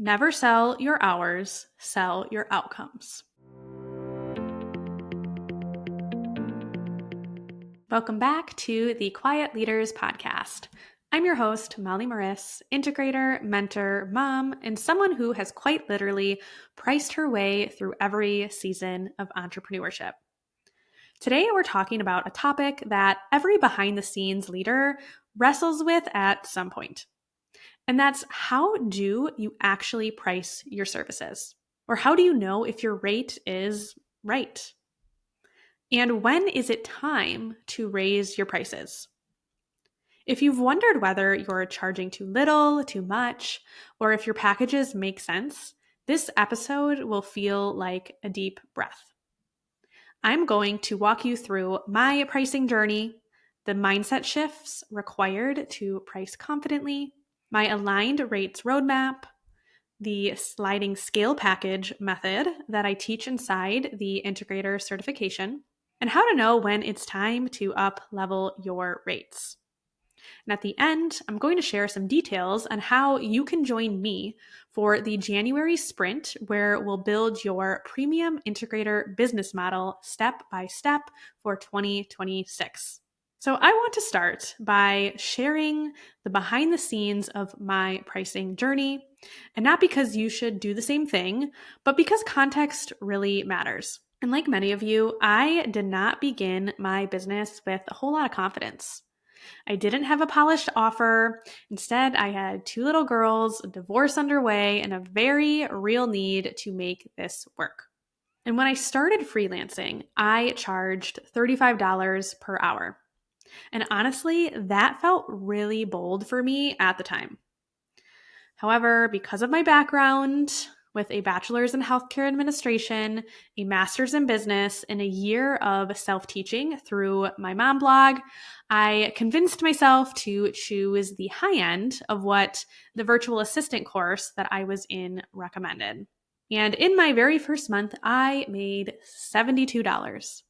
Never sell your hours, sell your outcomes. Welcome back to the Quiet Leaders Podcast. I'm your host, Molly Morris, integrator, mentor, mom, and someone who has quite literally priced her way through every season of entrepreneurship. Today, we're talking about a topic that every behind-the-scenes leader wrestles with at some point. And that's, how do you actually price your services? Or how do you know if your rate is right? And when is it time to raise your prices? If you've wondered whether you're charging too little, too much, or if your packages make sense, this episode will feel like a deep breath. I'm going to walk you through my pricing journey, the mindset shifts required to price confidently, my aligned rates roadmap, the sliding scale package method that I teach inside the Integrator Certification, and how to know when it's time to up level your rates. And at the end, I'm going to share some details on how you can join me for the January sprint, where we'll build your premium integrator business model step by step for 2026. So I want to start by sharing the behind the scenes of my pricing journey, and not because you should do the same thing, but because context really matters. And like many of you, I did not begin my business with a whole lot of confidence. I didn't have a polished offer. Instead, I had 2 little girls, a divorce underway, and a very real need to make this work. And when I started freelancing, I charged $35 per hour. And honestly, that felt really bold for me at the time. However, because of my background with a bachelor's in healthcare administration, a master's in business, and a year of self-teaching through my mom blog, I convinced myself to choose the high end of what the virtual assistant course that I was in recommended. And in my very first month, I made $72.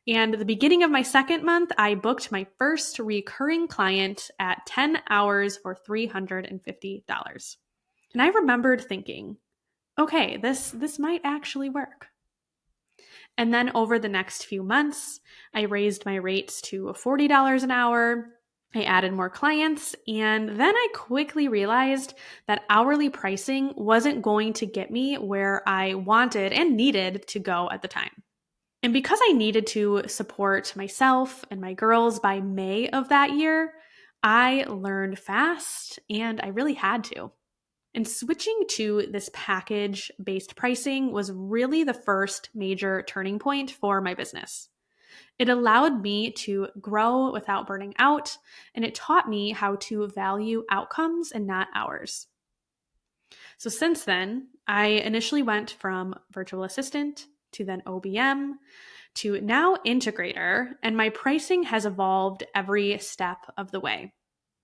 And at the beginning of my second month, I booked my first recurring client at 10 hours for $350. And I remembered thinking, okay, this might actually work. And then over the next few months, I raised my rates to $40 an hour. I added more clients, and then I quickly realized that hourly pricing wasn't going to get me where I wanted and needed to go at the time. And because I needed to support myself and my girls by May of that year, I learned fast, and I really had to. And switching to this package-based pricing was really the first major turning point for my business. It allowed me to grow without burning out, and it taught me how to value outcomes and not hours. So since then, I initially went from virtual assistant to then OBM to now integrator, and my pricing has evolved every step of the way.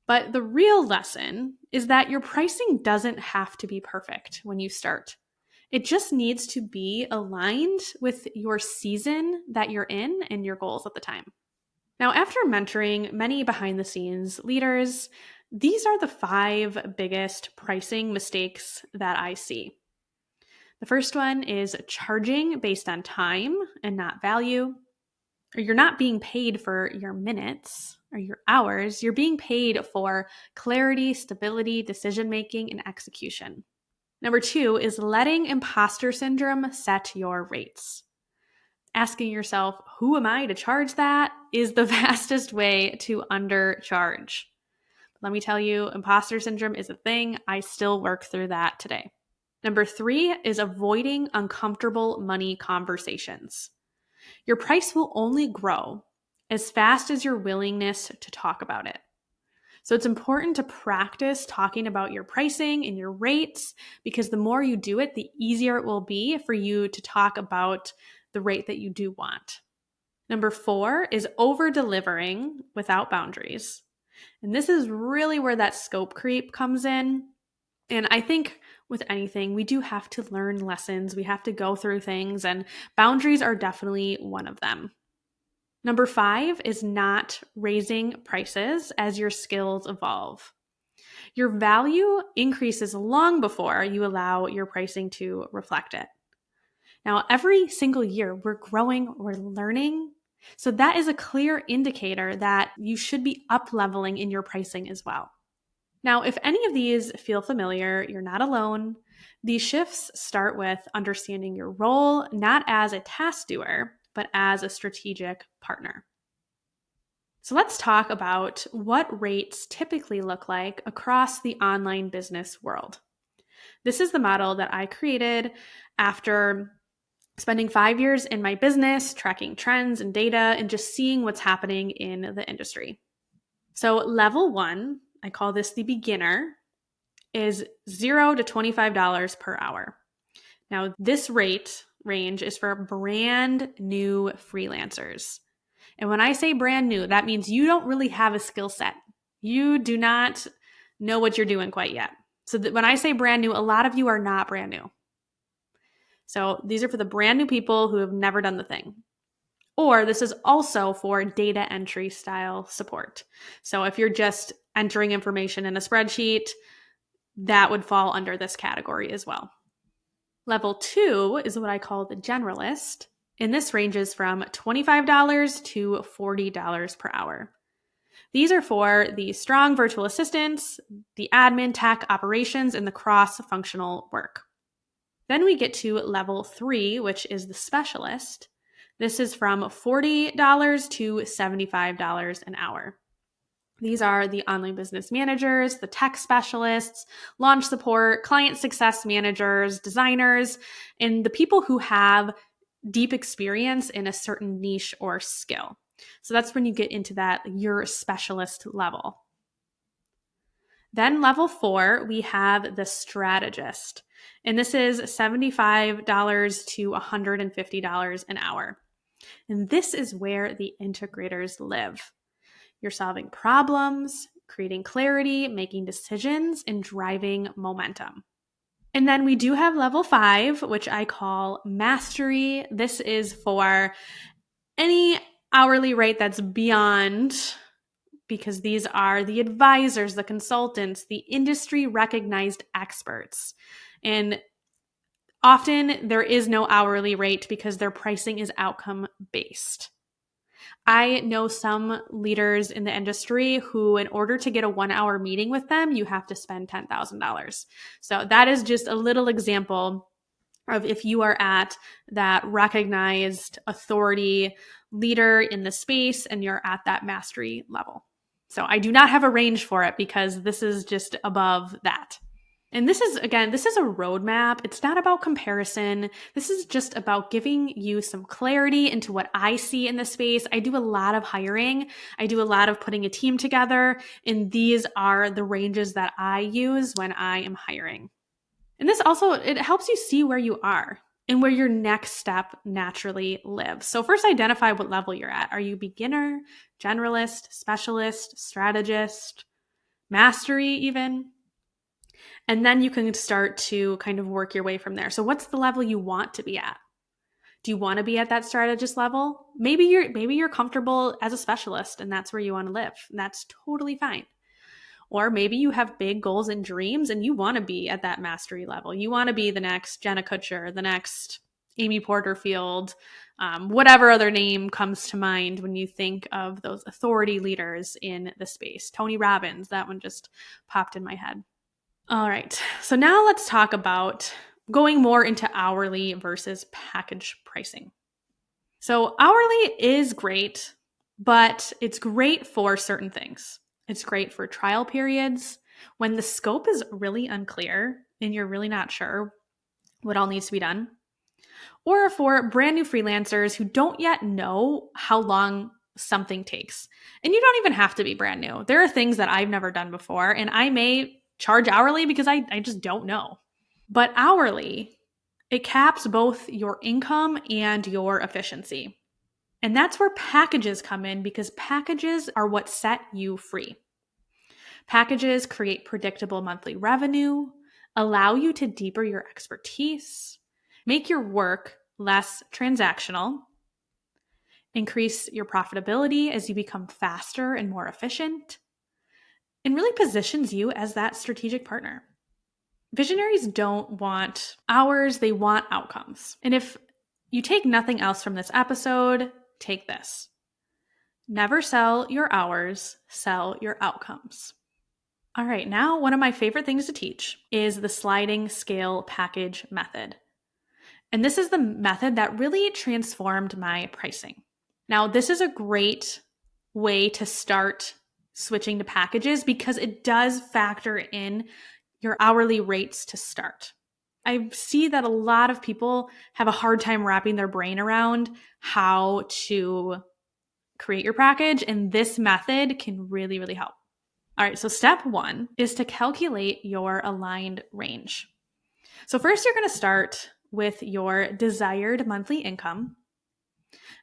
But the real lesson is that your pricing doesn't have to be perfect when you start. It just needs to be aligned with your season that you're in and your goals at the time. Now, after mentoring many behind the scenes leaders, these are the 5 biggest pricing mistakes that I see. The first one is charging based on time and not value. Or you're not being paid for your minutes or your hours. You're being paid for clarity, stability, decision-making, and execution. Number 2 is letting imposter syndrome set your rates. Asking yourself, who am I to charge that, is the fastest way to undercharge. Let me tell you, imposter syndrome is a thing. I still work through that today. Number 3 is avoiding uncomfortable money conversations. Your price will only grow as fast as your willingness to talk about it. So it's important to practice talking about your pricing and your rates, because the more you do it, the easier it will be for you to talk about the rate that you do want. Number 4 is over-delivering without boundaries. And this is really where that scope creep comes in. And I think with anything, we do have to learn lessons. We have to go through things, and boundaries are definitely one of them. Number 5 is not raising prices as your skills evolve. Your value increases long before you allow your pricing to reflect it. Now, every single year, we're growing, we're learning. So that is a clear indicator that you should be up-leveling in your pricing as well. Now, if any of these feel familiar, you're not alone. These shifts start with understanding your role, not as a task doer, but as a strategic partner. So let's talk about what rates typically look like across the online business world. This is the model that I created after spending 5 years in my business, tracking trends and data, and just seeing what's happening in the industry. So level 1, I call this the beginner, is $0 to $25 per hour. Now, this rate range is for brand new freelancers. And when I say brand new, that means you don't really have a skill set. You do not know what you're doing quite yet. So when I say brand new, a lot of you are not brand new. So these are for the brand new people who have never done the thing. Or this is also for data entry style support. So if you're just entering information in a spreadsheet, that would fall under this category as well. Level 2 is what I call the generalist, and this ranges from $25 to $40 per hour. These are for the strong virtual assistants, the admin, tech, operations, and the cross-functional work. Then we get to level 3, which is the specialist. This is from $40 to $75 an hour. These are the online business managers, the tech specialists, launch support, client success managers, designers, and the people who have deep experience in a certain niche or skill. So that's when you get into that your specialist level. Then level 4, we have the strategist. And this is $75 to $150 an hour. And this is where the integrators live. You're solving problems, creating clarity, making decisions, and driving momentum. And then we do have level 5, which I call mastery. This is for any hourly rate that's beyond, because these are the advisors, the consultants, the industry recognized experts. And often there is no hourly rate because their pricing is outcome based. I know some leaders in the industry who, in order to get a 1-hour meeting with them, you have to spend $10,000. So that is just a little example of if you are at that recognized authority leader in the space and you're at that mastery level. So I do not have a range for it because this is just above that. And this is a roadmap. It's not about comparison. This is just about giving you some clarity into what I see in the space. I do a lot of hiring. I do a lot of putting a team together. And these are the ranges that I use when I am hiring. And this also, it helps you see where you are and where your next step naturally lives. So first identify what level you're at. Are you beginner, generalist, specialist, strategist, mastery even? And then you can start to kind of work your way from there. So what's the level you want to be at? Do you want to be at that strategist level? Maybe you're comfortable as a specialist and that's where you want to live. And that's totally fine. Or maybe you have big goals and dreams and you want to be at that mastery level. You want to be the next Jenna Kutcher, the next Amy Porterfield, whatever other name comes to mind when you think of those authority leaders in the space. Tony Robbins, that one just popped in my head. All right, so now let's talk about going more into hourly versus package pricing. So hourly is great, but it's great for certain things. It's great for trial periods when the scope is really unclear and you're really not sure what all needs to be done. Or for brand new freelancers who don't yet know how long something takes. And you don't even have to be brand new. There are things that I've never done before, and I may charge hourly because I just don't know. But hourly, it caps both your income and your efficiency. And that's where packages come in because packages are what set you free. Packages create predictable monthly revenue, allow you to deepen your expertise, make your work less transactional, increase your profitability as you become faster and more efficient, and really positions you as that strategic partner. Visionaries don't want hours, they want outcomes. And if you take nothing else from this episode, take this. Never sell your hours, sell your outcomes. All right, now one of my favorite things to teach is the sliding scale package method. And this is the method that really transformed my pricing. Now, this is a great way to start switching to packages because it does factor in your hourly rates to start. I see that a lot of people have a hard time wrapping their brain around how to create your package, and this method can really, really help. All right, so step 1 is to calculate your aligned range. So first you're going to start with your desired monthly income,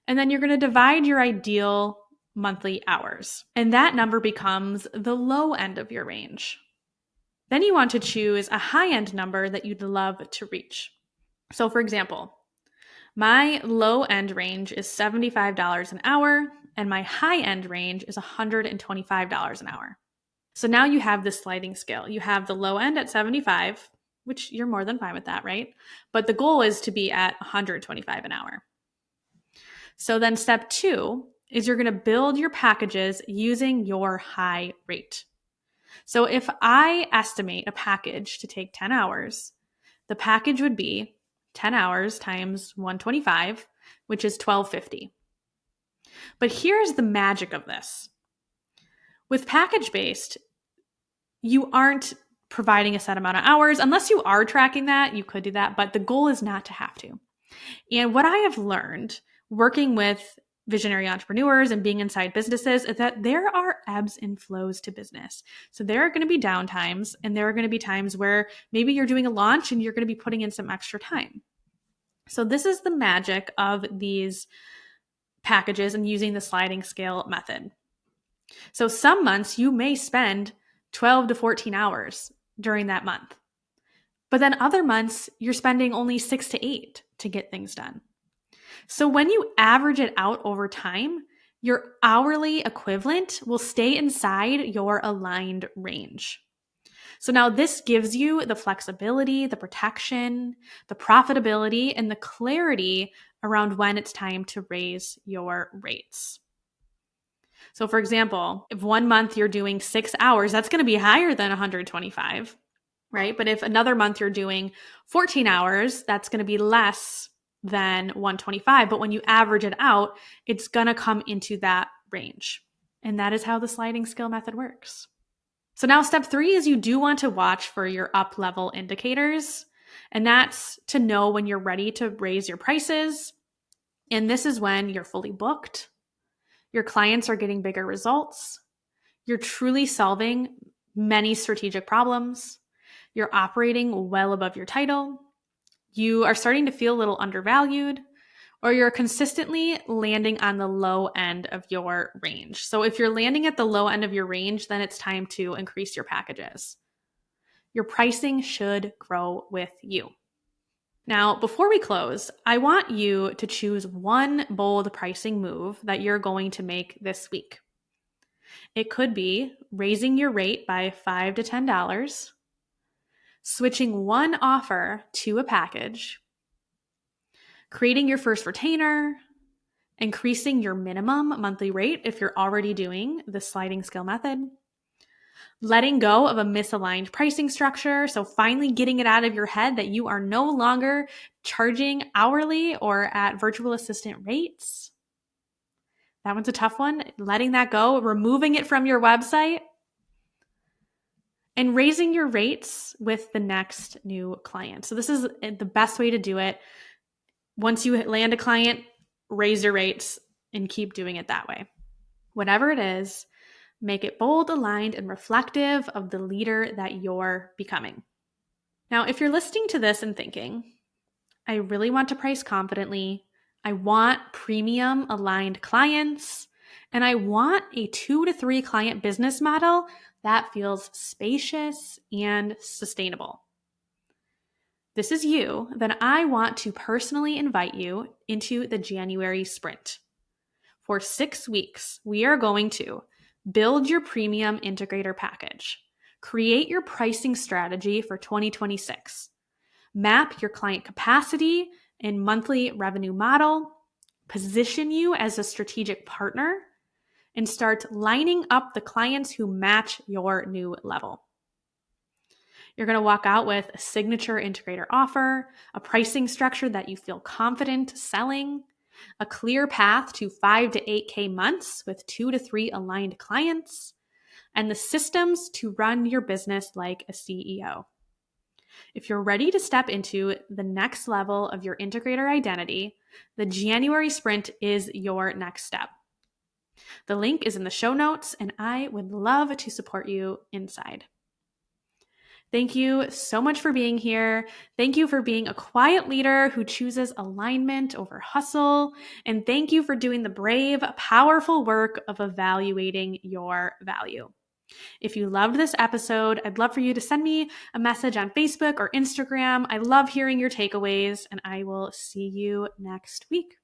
and then you're going to divide your ideal monthly hours, and that number becomes the low end of your range. Then you want to choose a high-end number that you'd love to reach. So for example, my low-end range is $75 an hour, and my high-end range is $125 an hour. So now you have this sliding scale. You have the low end at 75, which you're more than fine with that, right? But the goal is to be at 125 an hour. So then step 2 is you're going to build your packages using your high rate. So if I estimate a package to take 10 hours, the package would be 10 hours times 125, which is $12.50. But here's the magic of this. With package-based, you aren't providing a set amount of hours. Unless you are tracking that, you could do that, but the goal is not to have to. And what I have learned working with visionary entrepreneurs and being inside businesses is that there are ebbs and flows to business. So there are going to be down times, and there are going to be times where maybe you're doing a launch and you're going to be putting in some extra time. So this is the magic of these packages and using the sliding scale method. So some months you may spend 12 to 14 hours during that month. But then other months you're spending only 6 to 8 to get things done. So when you average it out over time, your hourly equivalent will stay inside your aligned range. So now this gives you the flexibility, the protection, the profitability, and the clarity around when it's time to raise your rates. So for example, if one month you're doing 6 hours, that's going to be higher than 125, right? But if another month you're doing 14 hours, that's going to be less than 125. But when you average it out, it's going to come into that range. And that is how the sliding scale method works. So now step 3 is you do want to watch for your up level indicators. And that's to know when you're ready to raise your prices. And this is when you're fully booked, your clients are getting bigger results, you're truly solving many strategic problems, you're operating well above your title, you are starting to feel a little undervalued, or you're consistently landing on the low end of your range. So if you're landing at the low end of your range, then it's time to increase your packages. Your pricing should grow with you. Now, before we close, I want you to choose one bold pricing move that you're going to make this week. It could be raising your rate by $5 to $10, switching one offer to a package, creating your first retainer, increasing your minimum monthly rate if you're already doing the sliding scale method, letting go of a misaligned pricing structure. So finally getting it out of your head that you are no longer charging hourly or at virtual assistant rates. That one's a tough one. Letting that go, removing it from your website, and raising your rates with the next new client. So this is the best way to do it. Once you land a client, raise your rates and keep doing it that way. Whatever it is, make it bold, aligned, and reflective of the leader that you're becoming. Now, if you're listening to this and thinking, I really want to price confidently, I want premium aligned clients, and I want a 2 to 3 client business model that feels spacious and sustainable. This is you, then I want to personally invite you into the January sprint. For 6 weeks, we are going to Build your premium integrator package. Create your pricing strategy for 2026. Map your client capacity and monthly revenue model. Position you as a strategic partner, and start lining up the clients who match your new level. You're going to walk out with a signature integrator offer, a pricing structure that you feel confident selling, a clear path to 5 to 8K months with 2 to 3 aligned clients, and the systems to run your business like a CEO. If you're ready to step into the next level of your integrator identity, the January sprint is your next step. The link is in the show notes, and I would love to support you inside. Thank you so much for being here. Thank you for being a quiet leader who chooses alignment over hustle. And thank you for doing the brave, powerful work of evaluating your value. If you loved this episode, I'd love for you to send me a message on Facebook or Instagram. I love hearing your takeaways, and I will see you next week.